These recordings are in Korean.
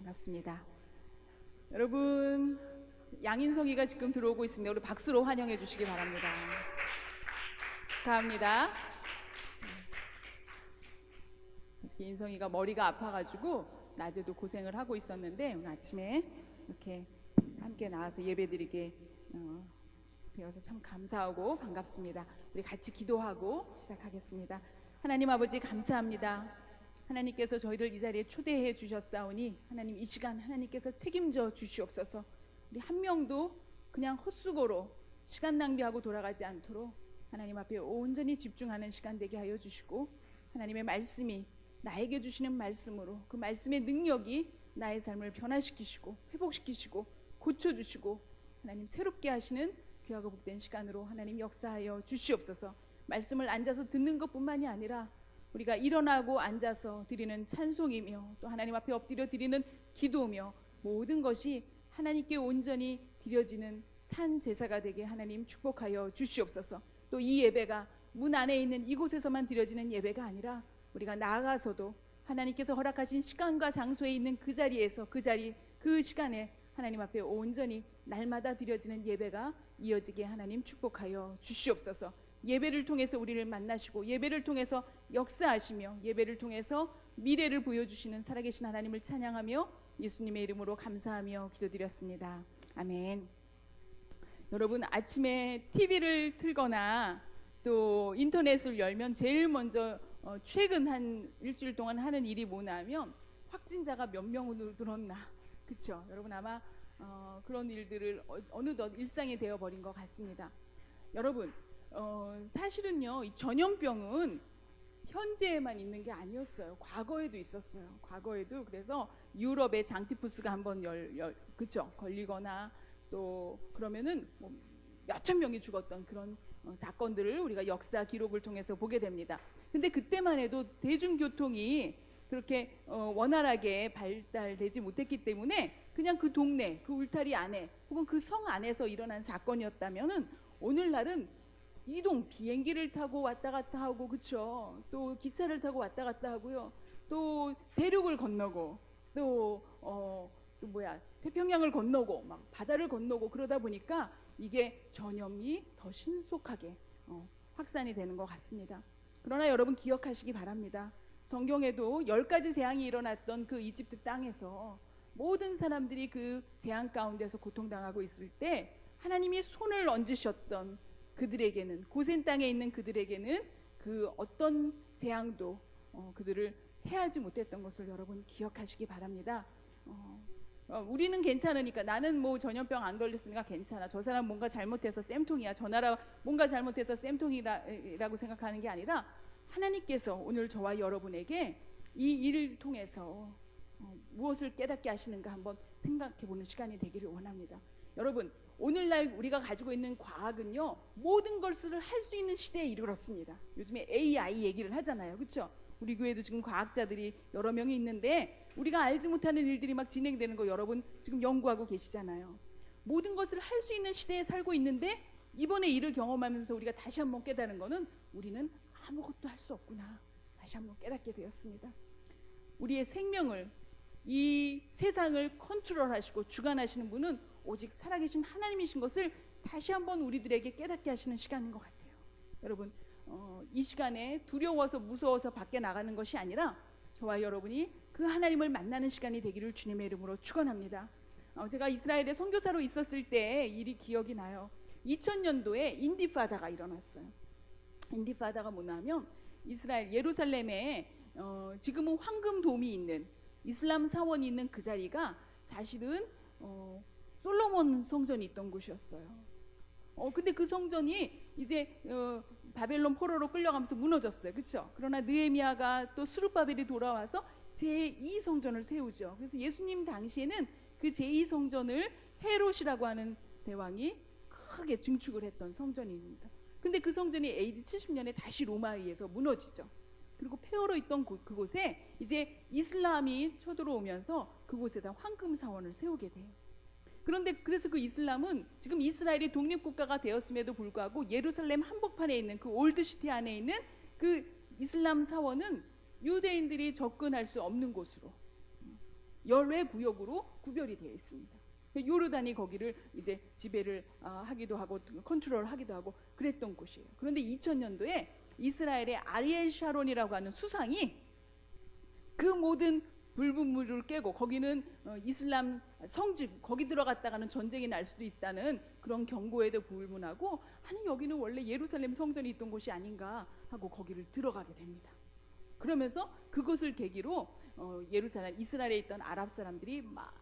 반갑습니다. 여러분, 양인성이가 지금 들어오고 있습니다. 우리 박수로 환영해 주시기 바랍니다. 축하합니다. 인성이가 머리가 아파가지고 낮에도 고생을 하고 있었는데 오늘 아침에 이렇게 함께 나와서 예배드리게 되어서 참 감사하고 반갑습니다. 우리 같이 기도하고 시작하겠습니다. 하나님 아버지 감사합니다. 하나님께서 저희들 이 자리에 초대해 주셨사오니 하나님 이 시간 하나님께서 책임져 주시옵소서. 우리 한 명도 그냥 헛수고로 시간 낭비하고 돌아가지 않도록 하나님 앞에 온전히 집중하는 시간 되게 하여 주시고, 하나님의 말씀이 나에게 주시는 말씀으로 그 말씀의 능력이 나의 삶을 변화시키시고 회복시키시고 고쳐주시고 하나님 새롭게 하시는 귀하고 복된 시간으로 하나님 역사하여 주시옵소서. 말씀을 앉아서 듣는 것뿐만이 아니라 우리가 일어나고 앉아서 드리는 찬송이며 또 하나님 앞에 엎드려 드리는 기도며 모든 것이 하나님께 온전히 드려지는 산 제사가 되게 하나님 축복하여 주시옵소서. 또 이 예배가 문 안에 있는 이곳에서만 드려지는 예배가 아니라 우리가 나아가서도 하나님께서 허락하신 시간과 장소에 있는 그 자리에서 그 시간에 하나님 앞에 온전히 날마다 드려지는 예배가 이어지게 하나님 축복하여 주시옵소서. 예배를 통해서 우리를 만나시고 예배를 통해서 역사하시며 예배를 통해서 미래를 보여주시는 살아계신 하나님을 찬양하며 예수님의 이름으로 감사하며 기도드렸습니다. 아멘. 여러분, 아침에 TV를 틀거나 또 인터넷을 열면 제일 먼저 최근 한 일주일 동안 하는 일이 뭐냐면 확진자가 몇 명으로 늘었나, 그렇죠? 여러분 아마 그런 일들을 어느덧 일상이 되어버린 것 같습니다. 여러분, 사실은요 이 전염병은 현재에만 있는 게 아니었어요. 과거에도 있었어요. 과거에도. 그래서 유럽의 장티푸스가 한번 그쵸? 걸리거나 또 그러면은 뭐 몇천 명이 죽었던 그런 사건들을 우리가 역사 기록을 통해서 보게 됩니다. 근데 그때만 해도 대중교통이 그렇게 원활하게 발달되지 못했기 때문에 그냥 그 동네, 그 울타리 안에 혹은 그 성 안에서 일어난 사건이었다면은 오늘날은 이동 비행기를 타고 왔다 갔다 하고, 그쵸? 또 기차를 타고 왔다 갔다 하고요. 또 대륙을 건너고 또 태평양을 건너고 막 바다를 건너고 그러다 보니까 이게 전염이 더 신속하게 확산이 되는 것 같습니다. 그러나 여러분 기억하시기 바랍니다. 성경에도 10가지 재앙이 일어났던 그 이집트 땅에서 모든 사람들이 그 재앙 가운데서 고통당하고 있을 때 하나님이 손을 얹으셨던 그들에게는, 고센 땅에 있는 그들에게는 그 어떤 재앙도 그들을 해하지 못했던 것을 여러분 기억하시기 바랍니다. 우리는 괜찮으니까, 나는 뭐 전염병 안 걸렸으니까 괜찮아, 저 사람 뭔가 잘못해서 쌤통이야, 저 나라 뭔가 잘못해서 쌤통이라고 생각하는 게 아니라 하나님께서 오늘 저와 여러분에게 이 일을 통해서 무엇을 깨닫게 하시는가 한번 생각해보는 시간이 되기를 원합니다. 여러분, 오늘날 우리가 가지고 있는 과학은요 모든 것을 할 수 있는 시대에 이르렀습니다. 요즘에 AI 얘기를 하잖아요, 그렇죠? 우리 교회도 지금 과학자들이 여러 명이 있는데 우리가 알지 못하는 일들이 막 진행되는 거 여러분 지금 연구하고 계시잖아요. 모든 것을 할 수 있는 시대에 살고 있는데 이번에 이를 경험하면서 우리가 다시 한번 깨달은 거는 우리는 아무것도 할 수 없구나, 다시 한번 깨닫게 되었습니다. 우리의 생명을, 이 세상을 컨트롤하시고 주관하시는 분은 오직 살아계신 하나님이신 것을 다시 한번 우리들에게 깨닫게 하시는 시간인 것 같아요. 여러분, 이 시간에 두려워서 무서워서 밖에 나가는 것이 아니라 저와 여러분이 그 하나님을 만나는 시간이 되기를 주님의 이름으로 축원합니다. 제가 이스라엘에 선교사로 있었을 때 일이 기억이 나요. 2000년도에 인디파다가 일어났어요. 인디파다가 뭐냐면 이스라엘 예루살렘에 지금은 황금돔이 있는 이슬람 사원이 있는 그 자리가 사실은 솔로몬 성전이 있던 곳이었어요. 근데 그 성전이 이제 바벨론 포로로 끌려가면서 무너졌어요, 그렇죠? 그러나 느헤미야가 또 스룹바벨이 돌아와서 제2 성전을 세우죠. 그래서 예수님 당시에는 그 제2 성전을 헤롯이라고 하는 대왕이 크게 증축을 했던 성전입니다. 근데 그 성전이 AD 70년에 다시 로마에 의해서 무너지죠. 그리고 폐허로 있던 그곳에 이제 이슬람이 쳐들어오면서 그곳에다 황금 사원을 세우게 돼요. 그런데 그래서 그 이슬람은 지금 이스라엘이 독립국가가 되었음에도 불구하고 예루살렘 한복판에 있는 그 올드시티 안에 있는 그 이슬람 사원은 유대인들이 접근할 수 없는 곳으로, 열외 구역으로 구별이 되어 있습니다. 요르단이 거기를 이제 지배를 하기도 하고 컨트롤하기도 하고 그랬던 곳이에요. 그런데 2000년도에 이스라엘의 아리엘 샤론이라고 하는 수상이 그 모든 불분물을 깨고 거기는 이슬람 성지 거기 들어갔다가는 전쟁이 날 수도 있다는 그런 경고에도 불문하고 아니 여기는 원래 예루살렘 성전이 있던 곳이 아닌가 하고 거기를 들어가게 됩니다. 그러면서 그것을 계기로 예루살렘 이스라엘에 있던 아랍 사람들이 막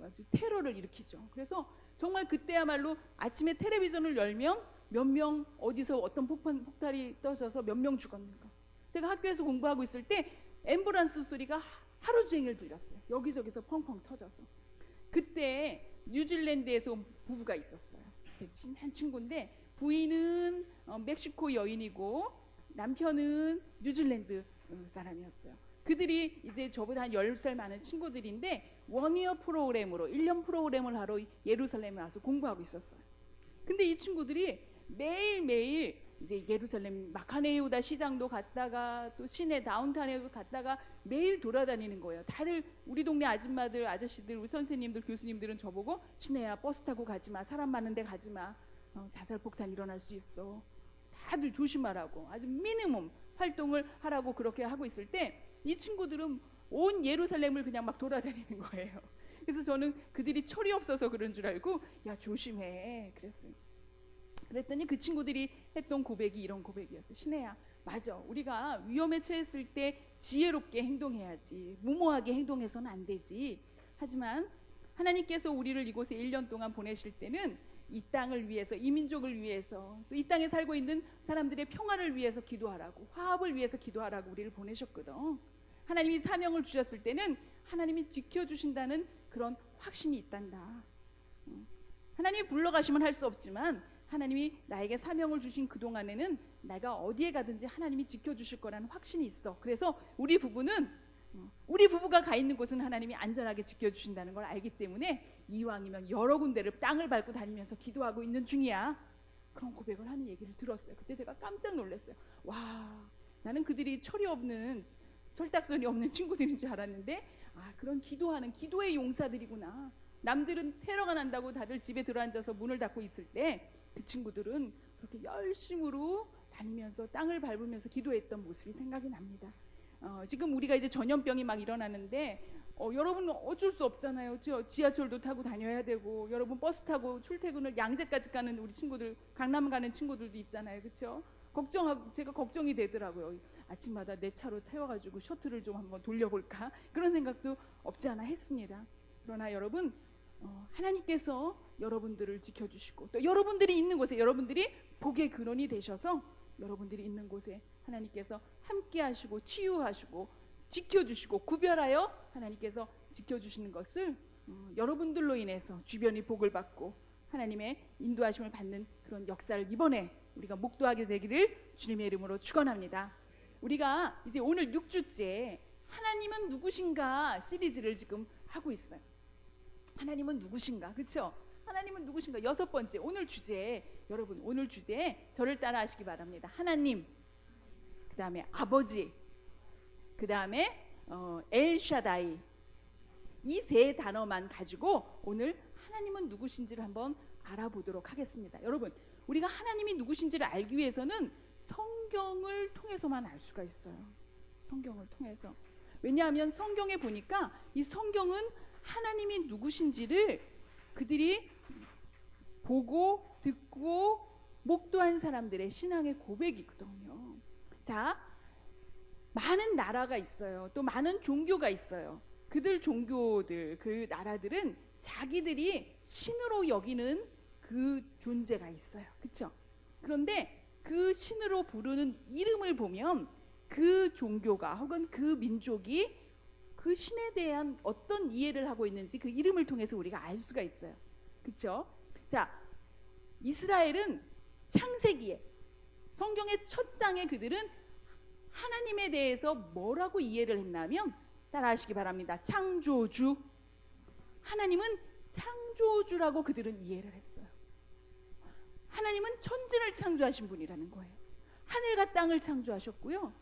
아주 테러를 일으키죠. 그래서 정말 그때야말로 아침에 텔레비전을 열면 몇 명 어디서 어떤 폭탄이 떠져서 몇 명 죽었는가. 제가 학교에서 공부하고 있을 때 앰뷸런스 소리가 하루 종일 들렸어요. 여기저기서 펑펑 터져서. 그때 뉴질랜드에서 온 부부가 있었어요. 제 친한 친구인데 부인은 멕시코 여인이고 남편은 뉴질랜드 사람이었어요. 그들이 이제 저보다 한 10살 많은 친구들인데 원이어 프로그램으로 1년 프로그램을 하러 예루살렘에 와서 공부하고 있었어요. 근데 이 친구들이 매일매일 이제 예루살렘 마카네 예후다 시장도 갔다가 또 시내 다운타운에도 갔다가 매일 돌아다니는 거예요. 다들 우리 동네 아줌마들, 아저씨들, 우리 선생님들, 교수님들은 저보고 시내야 버스 타고 가지마, 사람 많은데 가지마, 자살 폭탄 일어날 수 있어. 다들 조심하라고 아주 미니멈 활동을 하라고 그렇게 하고 있을 때 이 친구들은 온 예루살렘을 그냥 막 돌아다니는 거예요. 그래서 저는 그들이 철이 없어서 그런 줄 알고 야 조심해 그랬어요. 그랬더니 그 친구들이 했던 고백이 이런 고백이었어요. 신혜야 맞아 우리가 위험에 처했을 때 지혜롭게 행동해야지 무모하게 행동해서는 안 되지. 하지만 하나님께서 우리를 이곳에 1년 동안 보내실 때는 이 땅을 위해서 이 민족을 위해서 또 이 땅에 살고 있는 사람들의 평화를 위해서 기도하라고 화합을 위해서 기도하라고 우리를 보내셨거든. 하나님이 사명을 주셨을 때는 하나님이 지켜주신다는 그런 확신이 있단다. 하나님이 불러가시면 할 수 없지만 하나님이 나에게 사명을 주신 그동안에는 내가 어디에 가든지 하나님이 지켜주실 거라는 확신이 있어. 그래서 우리 부부가 가 있는 곳은 하나님이 안전하게 지켜주신다는 걸 알기 때문에 이왕이면 여러 군데를 땅을 밟고 다니면서 기도하고 있는 중이야. 그런 고백을 하는 얘기를 들었어요. 그때 제가 깜짝 놀랐어요. 와, 나는 그들이 철이 없는 철딱선이 없는 친구들인 줄 알았는데 그런 기도하는 기도의 용사들이구나. 남들은 테러가 난다고 다들 집에 들어앉아서 문을 닫고 있을 때 그 친구들은 그렇게 열심으로 다니면서 땅을 밟으면서 기도했던 모습이 생각이 납니다. 지금 우리가 이제 전염병이 막 일어나는데 여러분 어쩔 수 없잖아요. 지하철도 타고 다녀야 되고 여러분 버스 타고 출퇴근을 양재까지 가는 우리 친구들 강남 가는 친구들도 있잖아요. 그렇죠? 제가 걱정이 되더라고요. 아침마다 내 차로 태워가지고 셔틀을 좀 한번 돌려볼까 그런 생각도 없지 않아 했습니다. 그러나 여러분 하나님께서 여러분들을 지켜주시고 또 여러분들이 있는 곳에 여러분들이 복의 근원이 되셔서 여러분들이 있는 곳에 하나님께서 함께 하시고 치유하시고 지켜주시고 구별하여 하나님께서 지켜주시는 것을 여러분들로 인해서 주변이 복을 받고 하나님의 인도하심을 받는 그런 역사를 이번에 우리가 목도하게 되기를 주님의 이름으로 축원합니다. 우리가 이제 오늘 6주째 하나님은 누구신가 시리즈를 지금 하고 있어요. 하나님은 누구신가, 그렇죠? 하나님은 누구신가 6번째 오늘 주제 여러분 오늘 주제에 저를 따라 하시기 바랍니다. 하나님, 그 다음에 아버지, 그 다음에 엘샤다이 이 세 단어만 가지고 오늘 하나님은 누구신지를 한번 알아보도록 하겠습니다. 여러분 우리가 하나님이 누구신지를 알기 위해서는 성경을 통해서만 알 수가 있어요. 성경을 통해서. 왜냐하면 성경에 보니까 이 성경은 하나님이 누구신지를 그들이 보고 듣고 목도한 사람들의 신앙의 고백이거든요. 자, 많은 나라가 있어요. 또 많은 종교가 있어요. 그들 종교들, 그 나라들은 자기들이 신으로 여기는 그 존재가 있어요. 그렇죠? 그런데 그 신으로 부르는 이름을 보면 그 종교가 혹은 그 민족이 그 신에 대한 어떤 이해를 하고 있는지 그 이름을 통해서 우리가 알 수가 있어요. 그렇죠? 자, 이스라엘은 창세기에 성경의 첫 장에 그들은 하나님에 대해서 뭐라고 이해를 했냐면 따라하시기 바랍니다. 창조주. 하나님은 창조주라고 그들은 이해를 했어요. 하나님은 천지를 창조하신 분이라는 거예요. 하늘과 땅을 창조하셨고요.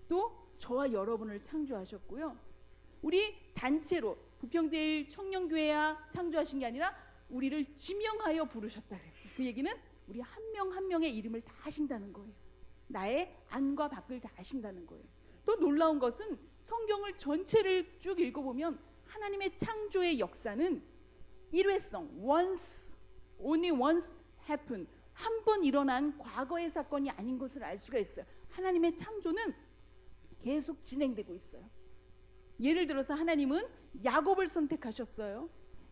또 저와 여러분을 창조하셨고요. 우리 단체로 부평제일 청년교회야 창조하신 게 아니라 우리를 지명하여 부르셨다 그랬어요. 그 얘기는 우리 한 명 한 명의 이름을 다 아신다는 거예요. 나의 안과 밖을 다 아신다는 거예요. 또 놀라운 것은 성경을 전체를 쭉 읽어보면 하나님의 창조의 역사는 일회성, only once happened, 한 번 일어난 과거의 사건이 아닌 것을 알 수가 있어요. 하나님의 창조는 계속 진행되고 있어요. 예를 들어서 하나님은 야곱을 선택하셨어요.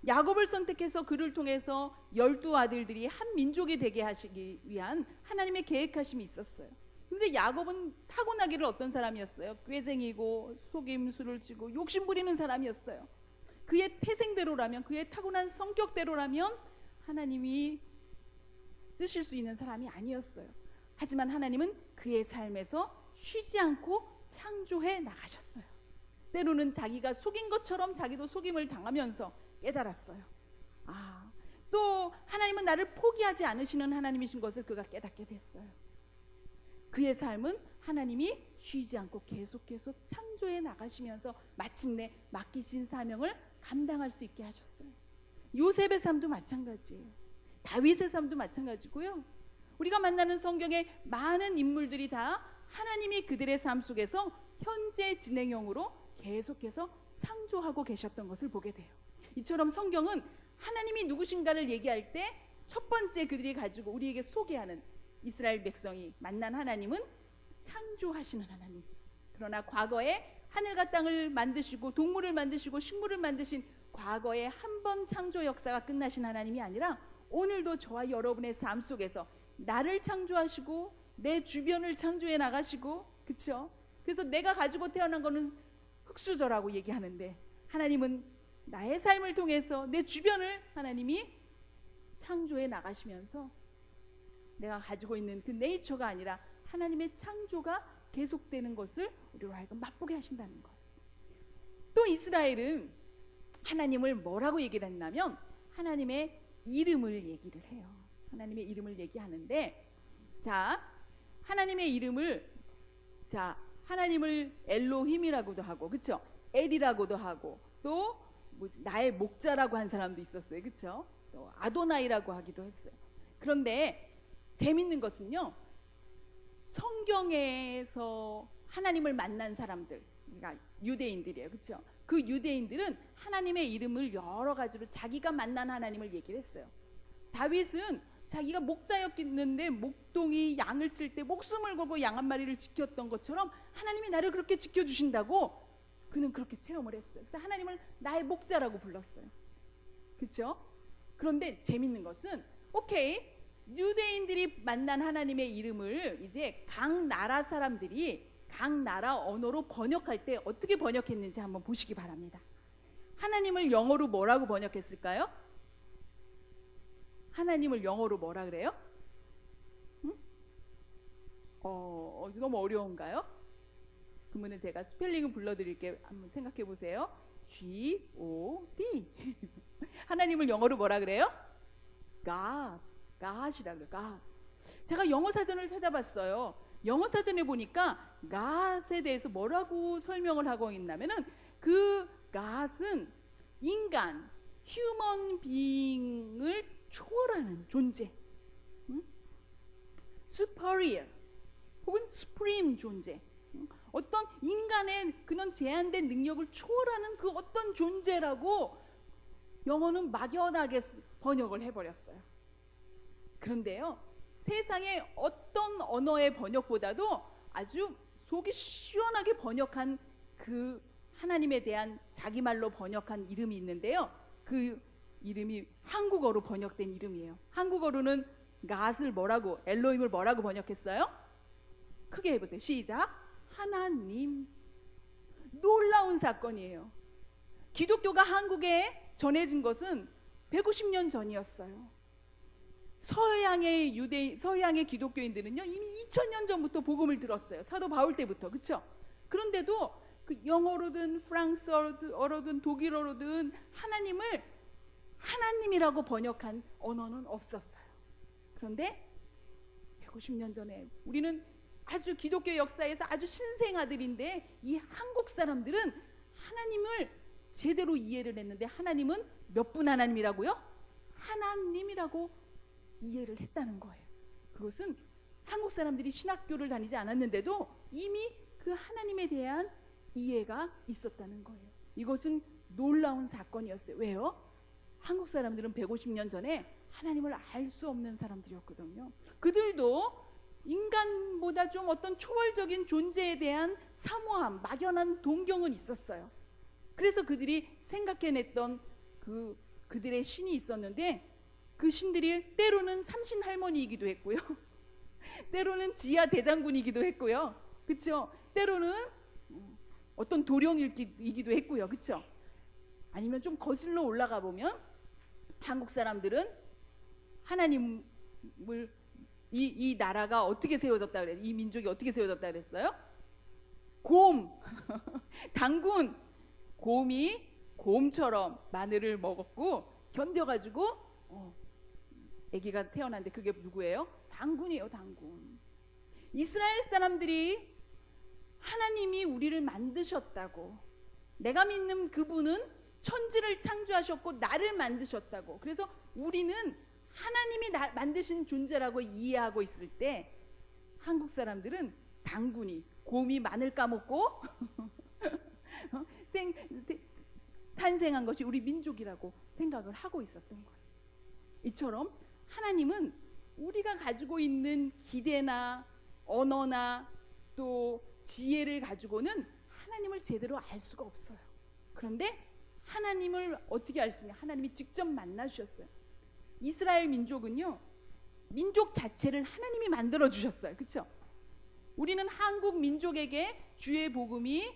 야곱을 선택해서 그를 통해서 12 아들들이 한 민족이 되게 하시기 위한 하나님의 계획하심이 있었어요. 근데 야곱은 타고나기를 어떤 사람이었어요? 꾀쟁이고 속임수를 치고 욕심 부리는 사람이었어요. 그의 태생대로라면, 그의 타고난 성격대로라면 하나님이 쓰실 수 있는 사람이 아니었어요. 하지만 하나님은 그의 삶에서 쉬지 않고 창조해 나가셨어요. 때로는 자기가 속인 것처럼 자기도 속임을 당하면서 깨달았어요. 또 하나님은 나를 포기하지 않으시는 하나님이신 것을 그가 깨닫게 됐어요. 그의 삶은 하나님이 쉬지 않고 계속 창조해 나가시면서 마침내 맡기신 사명을 감당할 수 있게 하셨어요. 요셉의 삶도 마찬가지예요. 다윗의 삶도 마찬가지고요. 우리가 만나는 성경의 많은 인물들이 다 하나님이 그들의 삶 속에서 현재 진행형으로 계속해서 창조하고 계셨던 것을 보게 돼요. 이처럼 성경은 하나님이 누구신가를 얘기할 때 첫 번째 그들이 가지고 우리에게 소개하는 이스라엘 백성이 만난 하나님은 창조하시는 하나님. 그러나 과거에 하늘과 땅을 만드시고 동물을 만드시고 식물을 만드신 과거의 한 번 창조 역사가 끝나신 하나님이 아니라 오늘도 저와 여러분의 삶 속에서 나를 창조하시고 내 주변을 창조해 나가시고, 그렇죠? 그래서 내가 가지고 태어난 거는 흙수저라고 얘기하는데 하나님은 나의 삶을 통해서 내 주변을 하나님이 창조해 나가시면서 내가 가지고 있는 그 네이처가 아니라 하나님의 창조가 계속되는 것을 우리로 하여금 맛보게 하신다는 것. 또 이스라엘은 하나님을 뭐라고 얘기를 했냐면 하나님의 이름을 얘기를 해요. 하나님의 이름을 얘기하는데, 자, 하나님의 이름을, 자, 하나님을 엘로힘이라고도 하고, 그렇죠? 엘이라고도 하고, 또 나의 목자라고 한 사람도 있었어요, 그렇죠? 또 아도나이라고 하기도 했어요. 그런데 재밌는 것은요, 성경에서 하나님을 만난 사람들, 그러니까 유대인들이에요, 그렇죠? 그 유대인들은 하나님의 이름을 여러 가지로 자기가 만난 하나님을 얘기를 했어요. 다윗은 자기가 목자였는데 목동이 양을 칠 때 목숨을 걸고 양 한 마리를 지켰던 것처럼 하나님이 나를 그렇게 지켜주신다고 그는 그렇게 체험을 했어요. 그래서 하나님을 나의 목자라고 불렀어요. 그렇죠? 그런데 재밌는 것은 오케이, 유대인들이 만난 하나님의 이름을 이제 각 나라 사람들이 각 나라 언어로 번역할 때 어떻게 번역했는지 한번 보시기 바랍니다. 하나님을 영어로 뭐라고 번역했을까요? 하나님을 영어로 뭐라 그래요? 응? 너무 어려운가요? 그러면 제가 스펠링을 불러드릴게요. 한번 생각해 보세요. G-O-D. 하나님을 영어로 뭐라 그래요? God이라 그래요. God. 제가 영어 사전을 찾아봤어요. 영어 사전에 보니까 God에 대해서 뭐라고 설명을 하고 있냐면은 그 God은 인간, human being을 초월하는 존재, superior 혹은 supreme 존재, 어떤 인간의 그런 제한된 능력을 초월하는 그 어떤 존재라고 영어는 막연하게 번역을 해버렸어요. 그런데요, 세상의 어떤 언어의 번역보다도 아주 속이 시원하게 번역한 그 하나님에 대한 자기 말로 번역한 이름이 있는데요, 그 이름이 한국어로 번역된 이름이에요. 한국어로는 갓을 뭐라고, 엘로힘을 뭐라고 번역했어요? 크게 해보세요. 시작. 하나님. 놀라운 사건이에요. 기독교가 한국에 전해진 것은 150년 전이었어요. 서양의 기독교인들은요 이미 2000년 전부터 복음을 들었어요. 사도 바울 때부터, 그렇죠? 그런데도 그 영어로든 프랑스어로든 독일어로든 하나님을 하나님이라고 번역한 언어는 없었어요. 그런데 150년 전에 우리는 아주 기독교 역사에서 아주 신생아들인데 이 한국 사람들은 하나님을 제대로 이해를 했는데 하나님은 몇 분 하나님이라고요? 하나님이라고 이해를 했다는 거예요. 그것은 한국 사람들이 신학교를 다니지 않았는데도 이미 그 하나님에 대한 이해가 있었다는 거예요. 이것은 놀라운 사건이었어요. 왜요? 한국 사람들은 150년 전에 하나님을 알 수 없는 사람들이었거든요. 그들도 인간보다 좀 어떤 초월적인 존재에 대한 사모함, 막연한 동경은 있었어요. 그래서 그들이 생각해냈던 그들의 신이 있었는데 그 신들이 때로는 삼신 할머니이기도 했고요. 때로는 지하 대장군이기도 했고요. 그렇죠? 때로는 어떤 도령이기도 했고요. 그렇죠? 아니면 좀 거슬러 올라가 보면 한국 사람들은 하나님을 이 나라가 어떻게 세워졌다 그래요? 이 민족이 어떻게 세워졌다 그랬어요? 곰, 당군, 곰이 곰처럼 마늘을 먹었고 견뎌가지고 아기가 태어났는데 그게 누구예요? 당군이에요. 당군. 이스라엘 사람들이 하나님이 우리를 만드셨다고, 내가 믿는 그분은 천지를 창조하셨고 나를 만드셨다고, 그래서 우리는 하나님이 만드신 존재라고 이해하고 있을 때 한국 사람들은 당군이, 곰이 마늘 까먹고 탄생한 것이 우리 민족이라고 생각을 하고 있었던 거예요. 이처럼 하나님은 우리가 가지고 있는 기대나 언어나 또 지혜를 가지고는 하나님을 제대로 알 수가 없어요. 그런데 하나님을 어떻게 알 수 있냐? 하나님이 직접 만나 주셨어요. 이스라엘 민족은요, 민족 자체를 하나님이 만들어 주셨어요. 그렇죠? 우리는 한국 민족에게 주의 복음이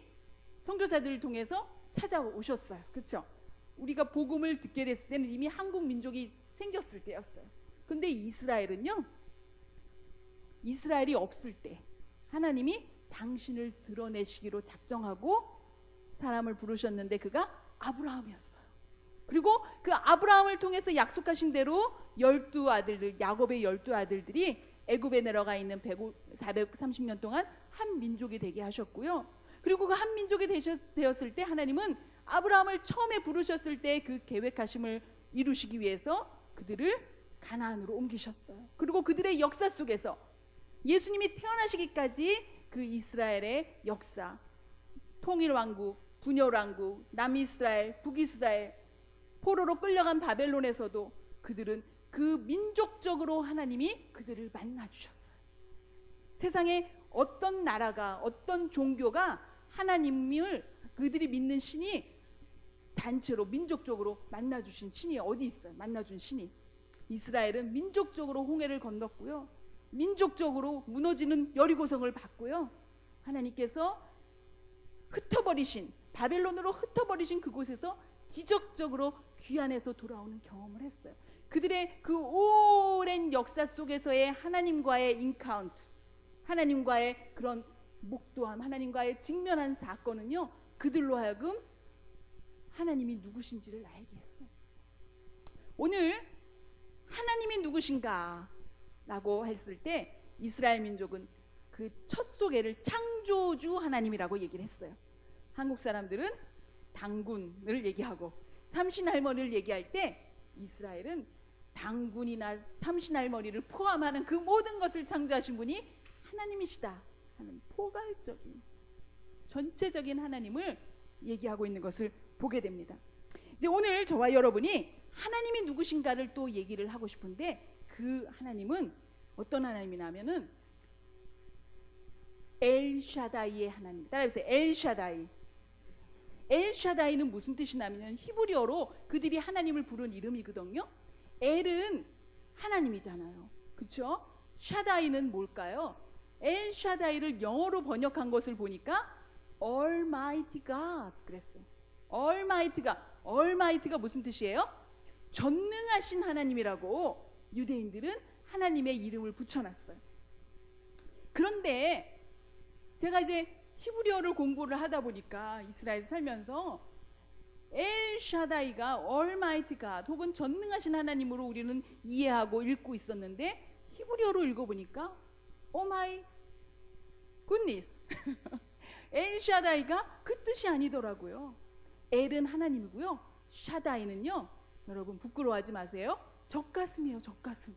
선교사들을 통해서 찾아오셨어요. 그렇죠? 우리가 복음을 듣게 됐을 때는 이미 한국 민족이 생겼을 때였어요. 근데 이스라엘은요, 이스라엘이 없을 때 하나님이 당신을 드러내시기로 작정하고 사람을 부르셨는데 그가 아브라함이었어요. 그리고 그 아브라함을 통해서 약속하신 대로 12아들들, 야곱의 12아들들이 애굽에 내려가 있는 430년 동안 한 민족이 되게 하셨고요. 그리고 그 한 민족이 되었을 때 하나님은 아브라함을 처음에 부르셨을 때 그 계획하심을 이루시기 위해서 그들을 가나안으로 옮기셨어요. 그리고 그들의 역사 속에서 예수님이 태어나시기까지 그 이스라엘의 역사, 통일왕국, 분열왕국, 남이스라엘, 북이스라엘, 포로로 끌려간 바벨론에서도 그들은 그 민족적으로 하나님이 그들을 만나주셨어요. 세상에 어떤 나라가, 어떤 종교가 하나님을, 그들이 믿는 신이 단체로 민족적으로 만나주신 신이 어디 있어요? 만나준 신이. 이스라엘은 민족적으로 홍해를 건넜고요, 민족적으로 무너지는 여리고성을 봤고요, 하나님께서 흩어버리신, 바벨론으로 흩어버리신 그곳에서 기적적으로 귀환해서 돌아오는 경험을 했어요. 그들의 그 오랜 역사 속에서의 하나님과의 인카운트, 하나님과의 그런 목도함, 하나님과의 직면한 사건은요, 그들로 하여금 하나님이 누구신지를 알게 했어요. 오늘 하나님이 누구신가 라고 했을 때 이스라엘 민족은 그 첫 소개를 창조주 하나님이라고 얘기를 했어요. 한국 사람들은 당군을 얘기하고 삼신할머니를 얘기할 때 이스라엘은 당군이나 삼신할머니를 포함하는 그 모든 것을 창조하신 분이 하나님이시다 하는 포괄적인, 전체적인 하나님을 얘기하고 있는 것을 보게 됩니다. 이제 오늘 저와 여러분이 하나님이 누구신가를 또 얘기를 하고 싶은데, 그 하나님은 어떤 하나님이냐면은 엘샤다이의 하나님. 따라해보세요. 엘샤다이. 엘샤다이는 무슨 뜻이냐면 히브리어로 그들이 하나님을 부른 이름이거든요. 엘은 하나님이잖아요. 그렇죠? 샤다이는 뭘까요? 엘샤다이를 영어로 번역한 것을 보니까 Almighty God 그랬어요. Almighty God. Almighty가 무슨 뜻이에요? 전능하신 하나님이라고 유대인들은 하나님의 이름을 붙여놨어요. 그런데 제가 이제 히브리어를 공부를 하다 보니까 이스라엘 살면서 엘샤다이가 Almighty God 혹은 전능하신 하나님으로 우리는 이해하고 읽고 있었는데, 히브리어로 읽어보니까 Oh my goodness 엘샤다이가 그 뜻이 아니더라고요. 엘은 하나님이고요. 샤다이는요, 여러분 부끄러워하지 마세요. 젖가슴이에요. 젖가슴.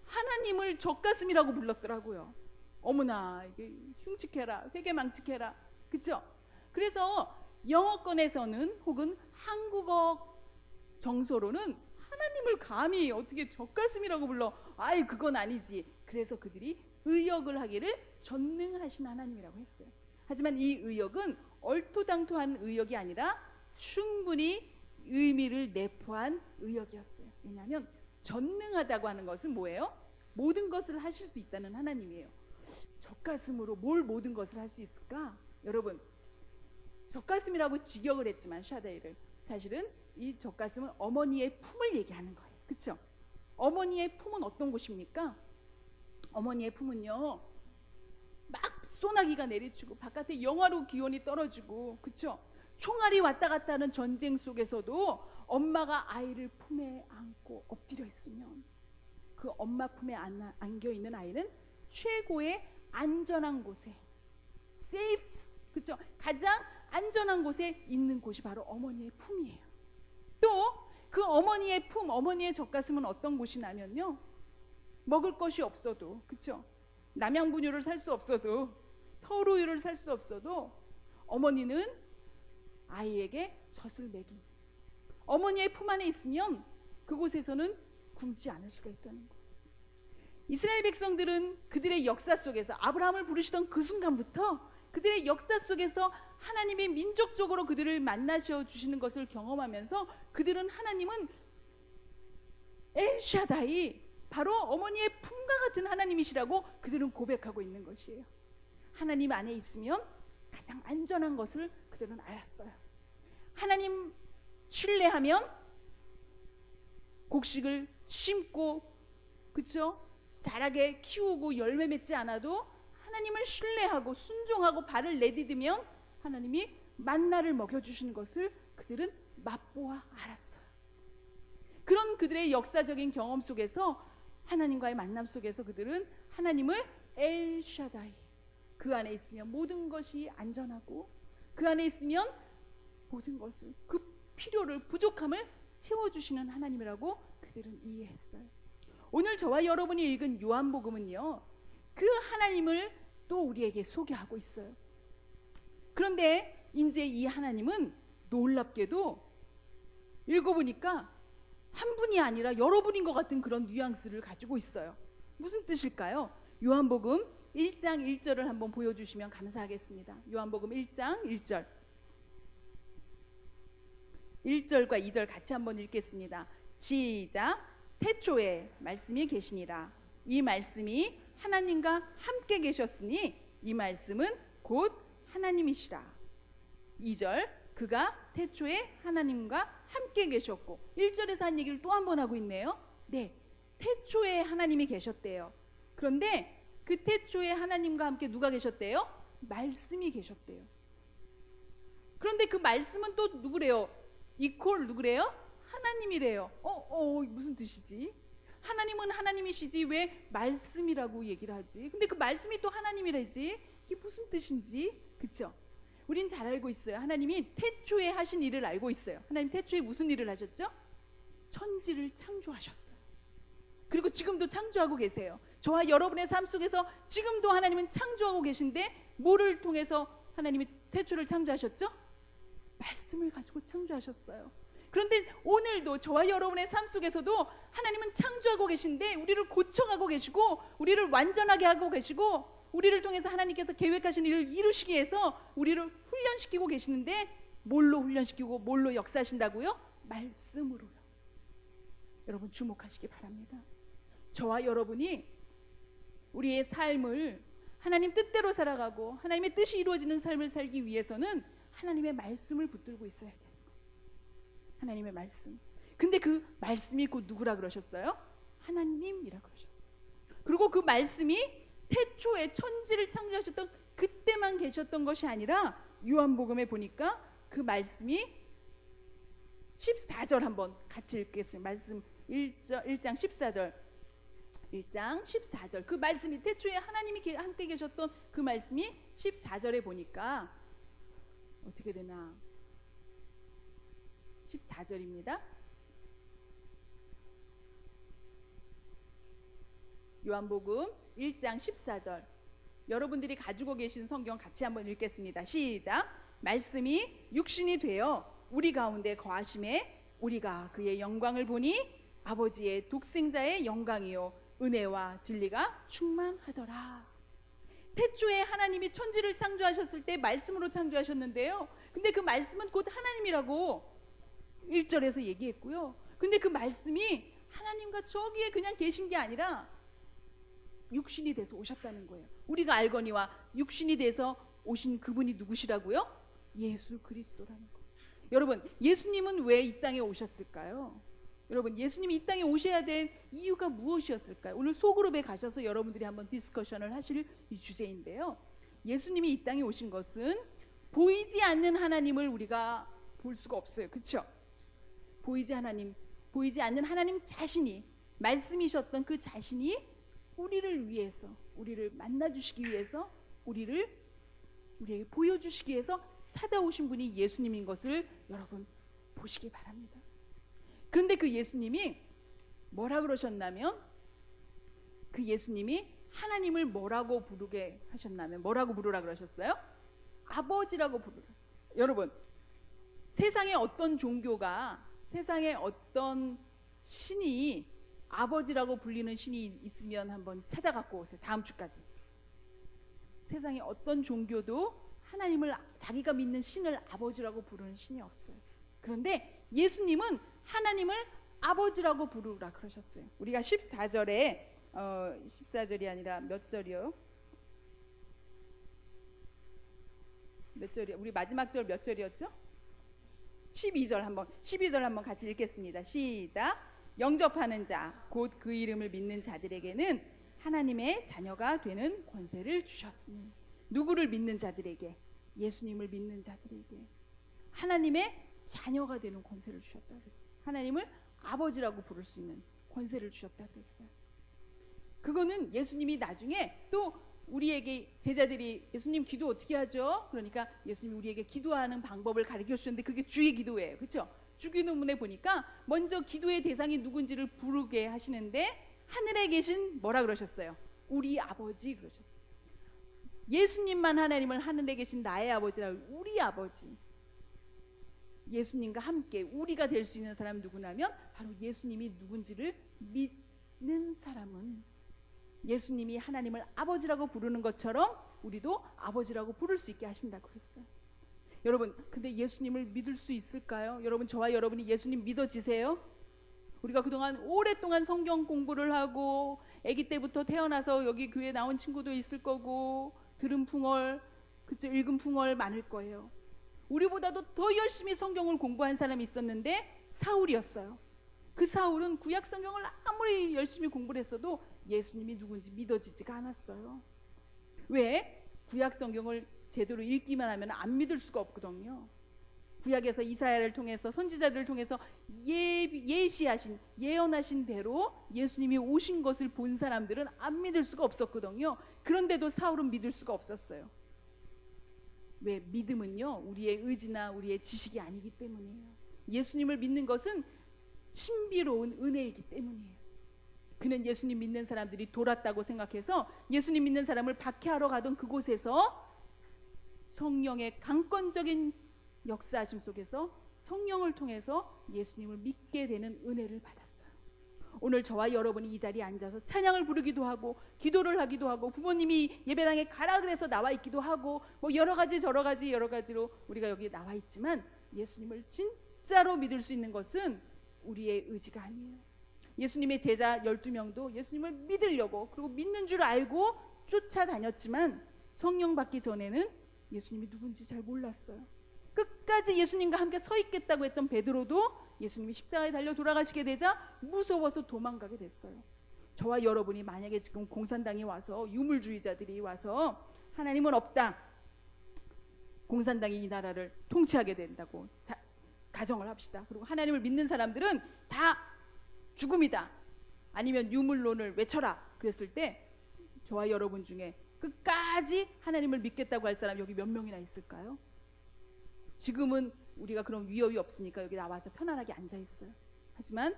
하나님을 젖가슴이라고 불렀더라고요. 어머나, 이게 흉측해라, 회개망측해라, 그렇죠? 그래서 영어권에서는 혹은 한국어 정서로는 하나님을 감히 어떻게 젖가슴이라고 불러? 아이, 그건 아니지. 그래서 그들이 의역을 하기를 전능하신 하나님이라고 했어요. 하지만 이 의역은 얼토당토한 의역이 아니라 충분히 의미를 내포한 의역이었어요. 왜냐하면 전능하다고 하는 것은 뭐예요? 모든 것을 하실 수 있다는 하나님이에요. 젖가슴으로 뭘 모든 것을 할 수 있을까? 여러분, 젖가슴이라고 직역을 했지만 샤데이를, 사실은 이 젖가슴은 어머니의 품을 얘기하는 거예요. 그렇죠? 어머니의 품은 어떤 곳입니까? 어머니의 품은요, 막 소나기가 내리치고 바깥에 영하로 기온이 떨어지고, 그렇죠? 총알이 왔다 갔다 하는 전쟁 속에서도 엄마가 아이를 품에 안고 엎드려 있으면 그 엄마 품에 안겨 있는 아이는 최고의 안전한 곳에, safe, 그렇죠? 가장 안전한 곳에 있는 곳이 바로 어머니의 품이에요. 또 그 어머니의 품, 어머니의 젖가슴은 어떤 곳이냐면요, 먹을 것이 없어도, 그렇죠? 남양분유를 살 수 없어도, 서루유를 살 수 없어도 어머니는 아이에게 젖을 먹인, 어머니의 품 안에 있으면 그곳에서는 굶지 않을 수가 있다는 거예요. 이스라엘 백성들은 그들의 역사 속에서, 아브라함을 부르시던 그 순간부터 그들의 역사 속에서 하나님이 민족적으로 그들을 만나셔 주시는 것을 경험하면서 그들은 하나님은 엘샤다이, 바로 어머니의 품과 같은 하나님이시라고 그들은 고백하고 있는 것이에요. 하나님 안에 있으면 가장 안전한 것을 그들은 알았어요. 하나님 신뢰하면 곡식을 심고, 그렇죠? 자라게 키우고 열매 맺지 않아도 하나님을 신뢰하고 순종하고 발을 내디디면 하나님이 만나를 먹여주시는 것을 그들은 맛보아 알았어요. 그런 그들의 역사적인 경험 속에서, 하나님과의 만남 속에서 그들은 하나님을 엘샤다이, 그 안에 있으면 모든 것이 안전하고 그 안에 있으면 모든 것을, 그 필요를, 부족함을 채워주시는 하나님이라고 그들은 이해했어요. 오늘 저와 여러분이 읽은 요한복음은요, 그 하나님을 또 우리에게 소개하고 있어요. 그런데 이제 이 하나님은 놀랍게도 읽어보니까 한 분이 아니라 여러분인 것 같은 그런 뉘앙스를 가지고 있어요. 무슨 뜻일까요? 요한복음 1장 1절을 한번 보여주시면 감사하겠습니다. 요한복음 1장 1절, 1절과 2절 같이 한번 읽겠습니다. 시작. 태초에 말씀이 계시니라. 이 말씀이 하나님과 함께 계셨으니 이 말씀은 곧 하나님이시라. 2절, 그가 태초에 하나님과 함께 계셨고, 1절에서 한 얘기를 또 한 번 하고 있네요. 네, 태초에 하나님이 계셨대요. 그런데 그 태초에 하나님과 함께 누가 계셨대요? 말씀이 계셨대요. 그런데 그 말씀은 또 누구래요? 이퀄 누구래요? 하나님이래요. 무슨 뜻이지? 하나님은 하나님이시지 왜 말씀이라고 얘기를 하지? 근데 그 말씀이 또 하나님이래지? 이게 무슨 뜻인지, 그쵸? 우린 잘 알고 있어요. 하나님이 태초에 하신 일을 알고 있어요. 하나님 태초에 무슨 일을 하셨죠? 천지를 창조하셨어요. 그리고 지금도 창조하고 계세요. 저와 여러분의 삶 속에서 지금도 하나님은 창조하고 계신데, 뭐를 통해서 하나님이 태초를 창조하셨죠? 말씀을 가지고 창조하셨어요. 그런데 오늘도 저와 여러분의 삶 속에서도 하나님은 창조하고 계신데 우리를 고쳐가고 계시고 우리를 완전하게 하고 계시고 우리를 통해서 하나님께서 계획하신 일을 이루시기 위해서 우리를 훈련시키고 계시는데, 뭘로 훈련시키고 뭘로 역사하신다고요? 말씀으로요. 여러분 주목하시기 바랍니다. 저와 여러분이 우리의 삶을 하나님 뜻대로 살아가고 하나님의 뜻이 이루어지는 삶을 살기 위해서는 하나님의 말씀을 붙들고 있어야 돼요. 하나님의 말씀. 근데 그 말씀이 곧 누구라 그러셨어요? 하나님이라 그러셨어요. 그리고 그 말씀이 태초에 천지를 창조하셨던 그때만 계셨던 것이 아니라, 요한복음에 보니까 그 말씀이 14절 한번 같이 읽겠습니다. 말씀 1장 14절. 1장 14절. 그 말씀이 태초에 하나님이 함께 계셨던 그 말씀이 14절에 보니까 어떻게 되나? 14절입니다. 요한복음 1장 14절. 여러분들이 가지고 계신 성경 같이 한번 읽겠습니다. 시작. 말씀이 육신이 되어 우리 가운데 거하심에 우리가 그의 영광을 보니 아버지의 독생자의 영광이요 은혜와 진리가 충만하더라. 태초에 하나님이 천지를 창조하셨을 때 말씀으로 창조하셨는데요. 근데 그 말씀은 곧 하나님이라고 1절에서 얘기했고요. 근데 그 말씀이 하나님과 저기에 그냥 계신 게 아니라 육신이 돼서 오셨다는 거예요. 우리가 알거니와 육신이 돼서 오신 그분이 누구시라고요? 예수 그리스도라는 거예요. 여러분, 예수님은 왜 이 땅에 오셨을까요? 여러분, 예수님이 이 땅에 오셔야 될 이유가 무엇이었을까요? 오늘 소그룹에 가셔서 여러분들이 한번 디스커션을 하실 이 주제인데요. 예수님이 이 땅에 오신 것은 보이지 않는 하나님을 우리가 볼 수가 없어요. 그렇죠? 보이지 않는 하나님 자신이, 말씀이셨던 그 자신이 우리를 위해서, 우리를 만나주시기 위해서, 우리에게 보여주시기 위해서 찾아오신 분이 예수님인 것을 여러분 보시기 바랍니다. 그런데 그 예수님이 뭐라 그러셨냐면, 그 예수님이 하나님을 뭐라고 부르게 하셨냐면, 뭐라고 부르라 그러셨어요? 아버지라고 부르라. 여러분, 세상에 어떤 종교가, 세상에 어떤 신이 아버지라고 불리는 신이 있으면 한번 찾아갖고 오세요. 다음 주까지. 세상에 어떤 종교도 하나님을, 자기가 믿는 신을 아버지라고 부르는 신이 없어요. 그런데 예수님은 하나님을 아버지라고 부르라 그러셨어요. 우리가 14절에 14절이 아니라 몇 절이요? 몇 절이요? 우리 마지막 절 몇 절이었죠? 12절 한번 같이 읽겠습니다. 시작. 영접하는 자, 곧 그 이름을 믿는 자들에게는 하나님의 자녀가 되는 권세를 주셨으니. 누구를 믿는 자들에게? 예수님을 믿는 자들에게 하나님의 자녀가 되는 권세를 주셨다 그랬어요. 하나님을 아버지라고 부를 수 있는 권세를 주셨다 그랬어요. 그거는 예수님이 나중에 또 우리에게, 제자들이 예수님 기도 어떻게 하죠? 그러니까 예수님이 우리에게 기도하는 방법을 가르쳐 주셨는데 그게 주의 기도예요. 그렇죠? 주기도문에 보니까 먼저 기도의 대상이 누군지를 부르게 하시는데 하늘에 계신 뭐라 그러셨어요? 우리 아버지 그러셨어요. 예수님만 하나님을 하늘에 계신 나의 아버지라고, 우리 아버지. 예수님과 함께 우리가 될 수 있는 사람은 누구냐면 바로 예수님이 누군지를 믿는 사람은, 예수님이 하나님을 아버지라고 부르는 것처럼 우리도 아버지라고 부를 수 있게 하신다고 그랬어요. 여러분, 근데 예수님을 믿을 수 있을까요? 여러분, 저와 여러분이 예수님 믿어지세요? 우리가 그동안 오랫동안 성경 공부를 하고 아기 때부터 태어나서 여기 교회에 나온 친구도 있을 거고 들은 풍월, 그쵸, 읽은 풍월 많을 거예요. 우리보다도 더 열심히 성경을 공부한 사람이 있었는데 사울이었어요. 그 사울은 구약 성경을 아무리 열심히 공부를 했어도 예수님이 누군지 믿어지지가 않았어요. 왜? 구약 성경을 제대로 읽기만 하면 안 믿을 수가 없거든요. 구약에서 이사야를 통해서, 선지자들을 통해서 예시하신, 예언하신 대로 예수님이 오신 것을 본 사람들은 안 믿을 수가 없었거든요. 그런데도 사울은 믿을 수가 없었어요. 왜? 믿음은요, 우리의 의지나 우리의 지식이 아니기 때문이에요. 예수님을 믿는 것은 신비로운 은혜이기 때문이에요. 그는 예수님 믿는 사람들이 돌았다고 생각해서 예수님 믿는 사람을 박해하러 가던 그곳에서 성령의 강권적인 역사하심 속에서 성령을 통해서 예수님을 믿게 되는 은혜를 받았어요. 오늘 저와 여러분이 이 자리에 앉아서 찬양을 부르기도 하고 기도를 하기도 하고 부모님이 예배당에 가라 그래서 나와 있기도 하고 뭐 여러 가지로 우리가 여기 나와 있지만 예수님을 진짜로 믿을 수 있는 것은 우리의 의지가 아니에요. 예수님의 제자 12명도 예수님을 믿으려고, 그리고 믿는 줄 알고 쫓아다녔지만 성령 받기 전에는 예수님이 누군지 잘 몰랐어요. 끝까지 예수님과 함께 서 있겠다고 했던 베드로도 예수님이 십자가에 달려 돌아가시게 되자 무서워서 도망가게 됐어요. 저와 여러분이 만약에 지금 공산당이 와서, 유물주의자들이 와서 하나님은 없다, 공산당이 이 나라를 통치하게 된다고 가정을 합시다. 그리고 하나님을 믿는 사람들은 다 죽음이다, 아니면 유물론을 외쳐라 그랬을 때 저와 여러분 중에 끝까지 하나님을 믿겠다고 할 사람 여기 몇 명이나 있을까요? 지금은 우리가 그런 위협이 없으니까 여기 나와서 편안하게 앉아 있어요. 하지만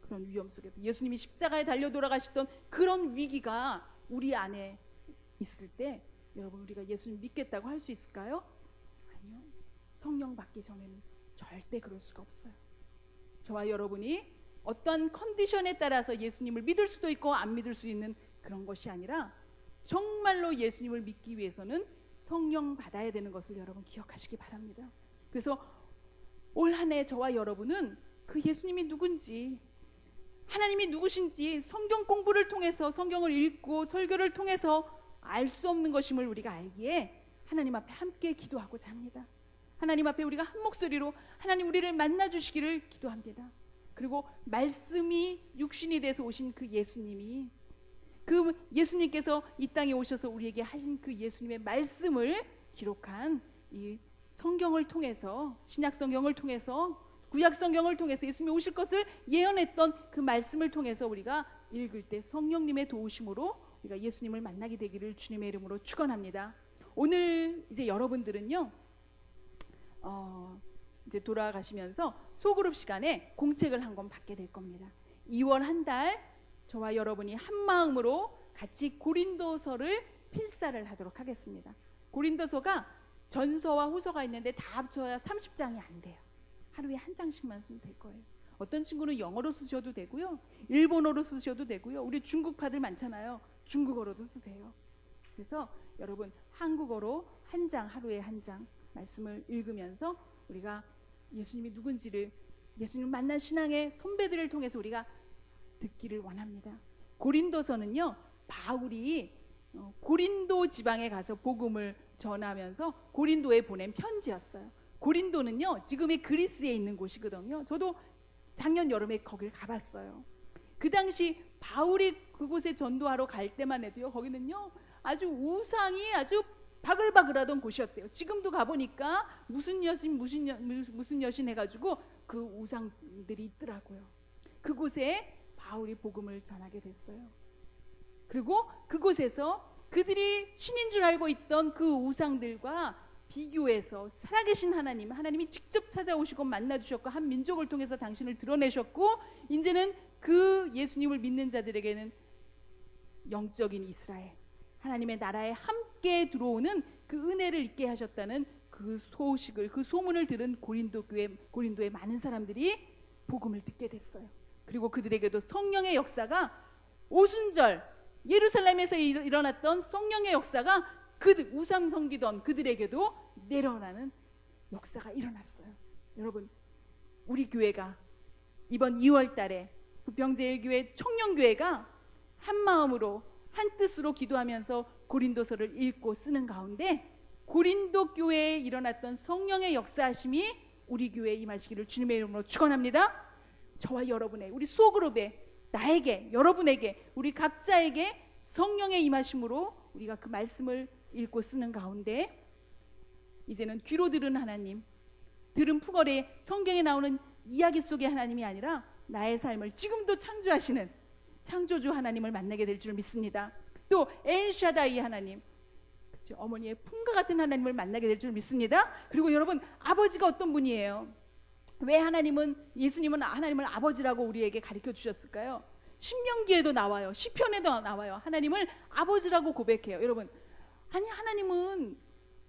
그런 위험 속에서 예수님이 십자가에 달려 돌아가시던 그런 위기가 우리 안에 있을 때 여러분 우리가 예수님 믿겠다고 할 수 있을까요? 아니요. 성령 받기 전에는 절대 그럴 수가 없어요. 저와 여러분이 어떤 컨디션에 따라서 예수님을 믿을 수도 있고 안 믿을 수 있는 그런 것이 아니라 정말로 예수님을 믿기 위해서는 성령 받아야 되는 것을 여러분 기억하시기 바랍니다. 그래서 올 한 해 저와 여러분은 그 예수님이 누군지, 하나님이 누구신지 성경 공부를 통해서, 성경을 읽고 설교를 통해서 알 수 없는 것임을 우리가 알기에 하나님 앞에 함께 기도하고자 합니다. 하나님 앞에 우리가 한 목소리로 하나님 우리를 만나 주시기를 기도합니다. 그리고 말씀이 육신이 돼서 오신 그 예수님이, 그 예수님께서 이 땅에 오셔서 우리에게 하신 그 예수님의 말씀을 기록한 이 성경을 통해서, 신약 성경을 통해서, 구약 성경을 통해서 예수님이 오실 것을 예언했던 그 말씀을 통해서 우리가 읽을 때 성령님의 도우심으로 우리가 예수님을 만나게 되기를 주님의 이름으로 축원합니다. 오늘 이제 여러분들은요, 이제 돌아가시면서 소그룹 시간에 공책을 한 권 받게 될 겁니다. 2월 한 달 저와 여러분이 한 마음으로 같이 고린도서를 필사를 하도록 하겠습니다. 고린도서가 전서와 후서가 있는데 다 합쳐야 30장이 안 돼요. 하루에 한 장씩만 쓰면 될 거예요. 어떤 친구는 영어로 쓰셔도 되고요, 일본어로 쓰셔도 되고요, 우리 중국파들 많잖아요. 중국어로도 쓰세요. 그래서 여러분 한국어로 한 장, 하루에 한 장 말씀을 읽으면서 우리가 예수님이 누군지를, 예수님 만난 신앙의 선배들을 통해서 우리가 듣기를 원합니다. 고린도서는요, 바울이 고린도 지방에 가서 복음을 전하면서 고린도에 보낸 편지였어요. 고린도는요, 지금의 그리스에 있는 곳이거든요. 저도 작년 여름에 거길 가봤어요. 그 당시 바울이 그곳에 전도하러 갈 때만 해도요, 거기는요 아주 우상이 아주 바글바글하던 곳이었대요. 지금도 가보니까 무슨 여신 해가지고 그 우상들이 있더라고요. 그곳에 바울이 복음을 전하게 됐어요. 그리고 그곳에서 그들이 신인 줄 알고 있던 그 우상들과 비교해서 살아계신 하나님, 하나님이 직접 찾아오시고 만나주셨고 한 민족을 통해서 당신을 드러내셨고, 이제는 그 예수님을 믿는 자들에게는 영적인 이스라엘, 하나님의 나라에 함께 들어오는 그 은혜를 있게 하셨다는 그 소식을, 그 소문을 들은 고린도의 많은 사람들이 복음을 듣게 됐어요. 그리고 그들에게도 성령의 역사가, 오순절 예루살렘에서 일어났던 성령의 역사가 그 우상 섬기던 그들에게도 내려오는 역사가 일어났어요. 여러분, 우리 교회가 이번 2월 달에 부평제일교회 청년교회가 한 마음으로 한 뜻으로 기도하면서 고린도서를 읽고 쓰는 가운데 고린도 교회에 일어났던 성령의 역사하심이 우리 교회에 임하시기를 주님의 이름으로 축원합니다. 저와 여러분의, 우리 소그룹에, 나에게, 여러분에게, 우리 각자에게 성령의 임하심으로 우리가 그 말씀을 읽고 쓰는 가운데 이제는 귀로 들은 하나님, 들은 푸거리의 성경에 나오는 이야기 속의 하나님이 아니라 나의 삶을 지금도 창조하시는 창조주 하나님을 만나게 될 줄 믿습니다. 또 엘샤다이 하나님, 그렇죠? 어머니의 품과 같은 하나님을 만나게 될 줄 믿습니다. 그리고 여러분, 아버지가 어떤 분이에요? 왜 예수님은 하나님을 아버지라고 우리에게 가르쳐 주셨을까요? 신명기에도 나와요. 시편에도 나와요. 하나님을 아버지라고 고백해요. 여러분, 아니 하나님은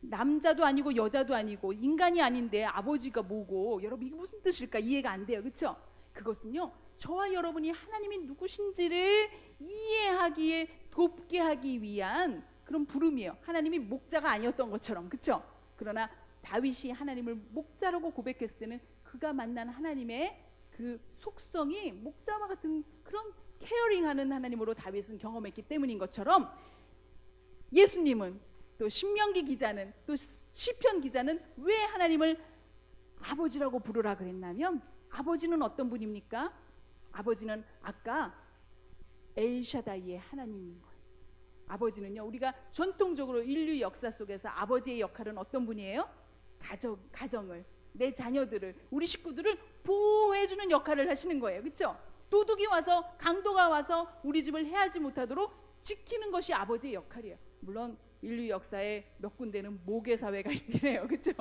남자도 아니고 여자도 아니고 인간이 아닌데 아버지가 뭐고, 여러분 이게 무슨 뜻일까? 이해가 안 돼요. 그렇죠? 그것은요, 저와 여러분이 하나님이 누구신지를 이해하기에 돕게 하기 위한 그런 부름이에요. 하나님이 목자가 아니었던 것처럼, 그렇죠? 그러나 다윗이 하나님을 목자라고 고백했을 때는 그가 만난 하나님의 그 속성이 목자와 같은 그런 케어링하는 하나님으로 다윗은 경험했기 때문인 것처럼, 예수님은, 또 신명기 기자는, 또 시편 기자는 왜 하나님을 아버지라고 부르라 그랬냐면, 아버지는 어떤 분입니까? 아버지는 아까 엘샤다이의 하나님인 거예요. 아버지는요, 우리가 전통적으로 인류 역사 속에서 아버지의 역할은 어떤 분이에요? 가정을, 내 자녀들을, 우리 식구들을 보호해주는 역할을 하시는 거예요. 그렇죠? 도둑이 와서, 강도가 와서 우리 집을 해하지 못하도록 지키는 것이 아버지의 역할이에요. 물론 인류 역사에 몇 군데는 모계 사회가 있긴 해요. 그렇죠?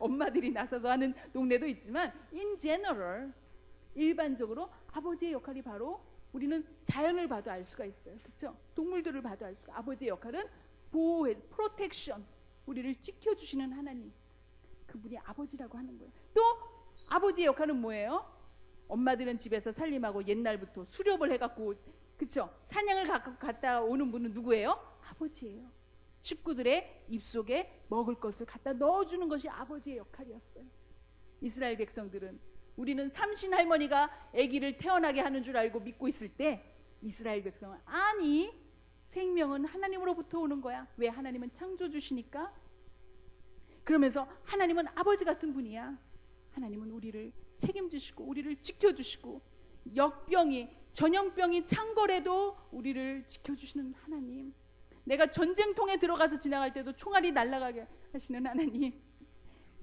엄마들이 나서서 하는 동네도 있지만 in general 일반적으로 아버지의 역할이 바로 우리는 자연을 봐도 알 수가 있어요. 그렇죠? 동물들을 봐도 알 수가. 아버지의 역할은 보호해, 프로텍션, 우리를 지켜주시는 하나님. 그분이 아버지라고 하는 거예요. 또 아버지의 역할은 뭐예요? 엄마들은 집에서 살림하고 옛날부터 수렵을 해갖고 그쵸? 사냥을 갔다 오는 분은 누구예요? 아버지예요. 식구들의 입속에 먹을 것을 갖다 넣어주는 것이 아버지의 역할이었어요. 이스라엘 백성들은 우리는 삼신 할머니가 아기를 태어나게 하는 줄 알고 믿고 있을 때 이스라엘 백성은 아니 생명은 하나님으로부터 오는 거야. 왜? 하나님은 창조주시니까. 그러면서 하나님은 아버지 같은 분이야. 하나님은 우리를 책임지시고 우리를 지켜주시고 역병이 전염병이 창궐해도 우리를 지켜주시는 하나님. 내가 전쟁통에 들어가서 지나갈 때도 총알이 날아가게 하시는 하나님.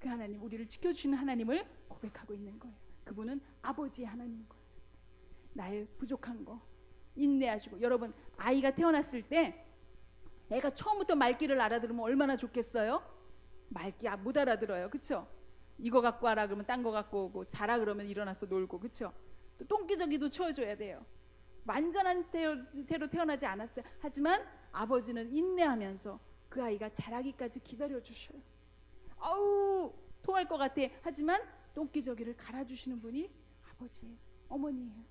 그 하나님, 우리를 지켜주시는 하나님을 고백하고 있는 거예요. 그분은 아버지의 하나님인 거예요. 나의 부족한 거 인내하시고. 여러분 아이가 태어났을 때 애가 처음부터 말귀를 알아들으면 얼마나 좋겠어요? 말귀 못 알아들어요. 그쵸? 이거 갖고 와라 그러면 딴 거 갖고 오고, 자라 그러면 일어나서 놀고. 그쵸? 또 똥기저귀도 치워줘야 돼요. 완전한 채로 태어나지 않았어요. 하지만 아버지는 인내하면서 그 아이가 자라기까지 기다려주셔요. 아우 통할 것 같아. 하지만 똥기저귀를 갈아주시는 분이 아버지예요. 어머니예요.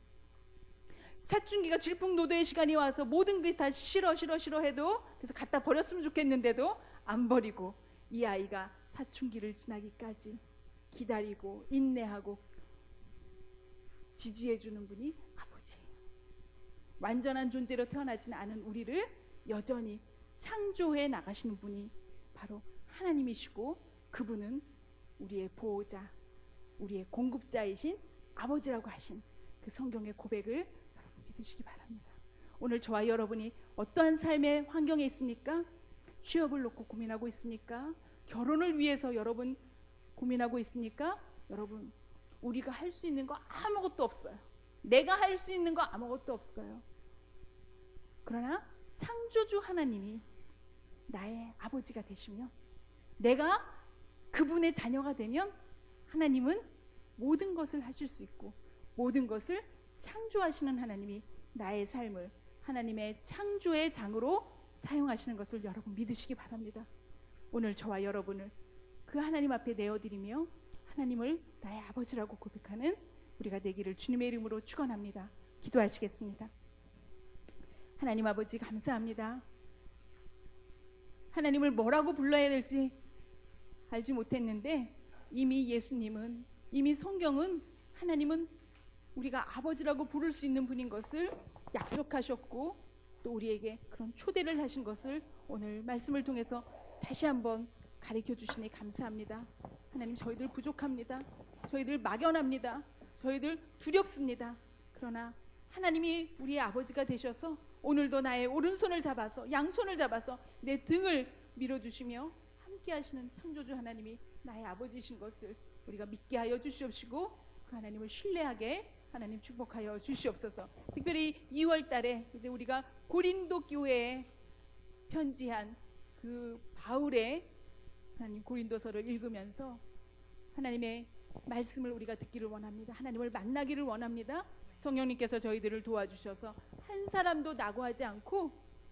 사춘기가 질풍노도의 시간이 와서 모든 게 다 싫어 해도, 그래서 갖다 버렸으면 좋겠는데도 안 버리고 이 아이가 사춘기를 지나기까지 기다리고 인내하고 지지해주는 분이 아버지예요. 완전한 존재로 태어나지는 않은 우리를 여전히 창조해 나가시는 분이 바로 하나님이시고, 그분은 우리의 보호자, 우리의 공급자이신 아버지라고 하신 그 성경의 고백을 여러분 믿으시기 바랍니다. 오늘 저와 여러분이 어떠한 삶의 환경에 있습니까? 취업을 놓고 고민하고 있습니까? 결혼을 위해서 여러분 고민하고 있습니까? 여러분 우리가 할 수 있는 거 아무것도 없어요. 내가 할 수 있는 거 아무것도 없어요. 그러나 창조주 하나님이 나의 아버지가 되시며 내가 그분의 자녀가 되면 하나님은 모든 것을 하실 수 있고 모든 것을 창조하시는 하나님이 나의 삶을 하나님의 창조의 장으로 사용하시는 것을 여러분 믿으시기 바랍니다. 오늘 저와 여러분을 그 하나님 앞에 내어드리며 하나님을 나의 아버지라고 고백하는 우리가 되기를 주님의 이름으로 축원합니다. 기도하시겠습니다. 하나님 아버지 감사합니다. 하나님을 뭐라고 불러야 될지 알지 못했는데 이미 예수님은, 이미 성경은 하나님은 우리가 아버지라고 부를 수 있는 분인 것을 약속하셨고 또 우리에게 그런 초대를 하신 것을 오늘 말씀을 통해서 다시 한번 가르쳐 주시니 감사합니다. 하나님 저희들 부족합니다. 저희들 막연합니다. 저희들 두렵습니다. 그러나 하나님이 우리의 아버지가 되셔서 오늘도 나의 오른손을 잡아서 양손을 잡아서 내 등을 밀어주시며 함께 하시는 창조주 하나님이 나의 아버지이신 것을 우리가 믿게 하여 주시옵시고 그 하나님을 신뢰하게 하나님 축복하여 주시옵소서. 특별히 2월 달에 이제 우리가 고린도 교회에 편지한 그 바울의 하나님 고린도서를 읽으면서 하나님의 말씀을 우리가 듣기를 원합니다. 하나님을 만나기를 원합니다. 성령님께서 저희들을 도와주셔서 한 사람도 낙오하지 않고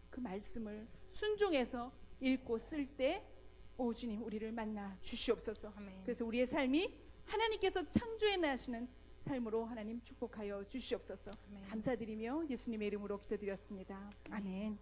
그 말씀을 순종해서 읽고 쓸 때 오 주님 우리를 만나 주시옵소서. 아멘. 그래서 우리의 삶이 하나님께서 창조해 나시는 삶으로 하나님 축복하여 주시옵소서. 아멘. 감사드리며 예수님의 이름으로 기도드렸습니다. 아멘.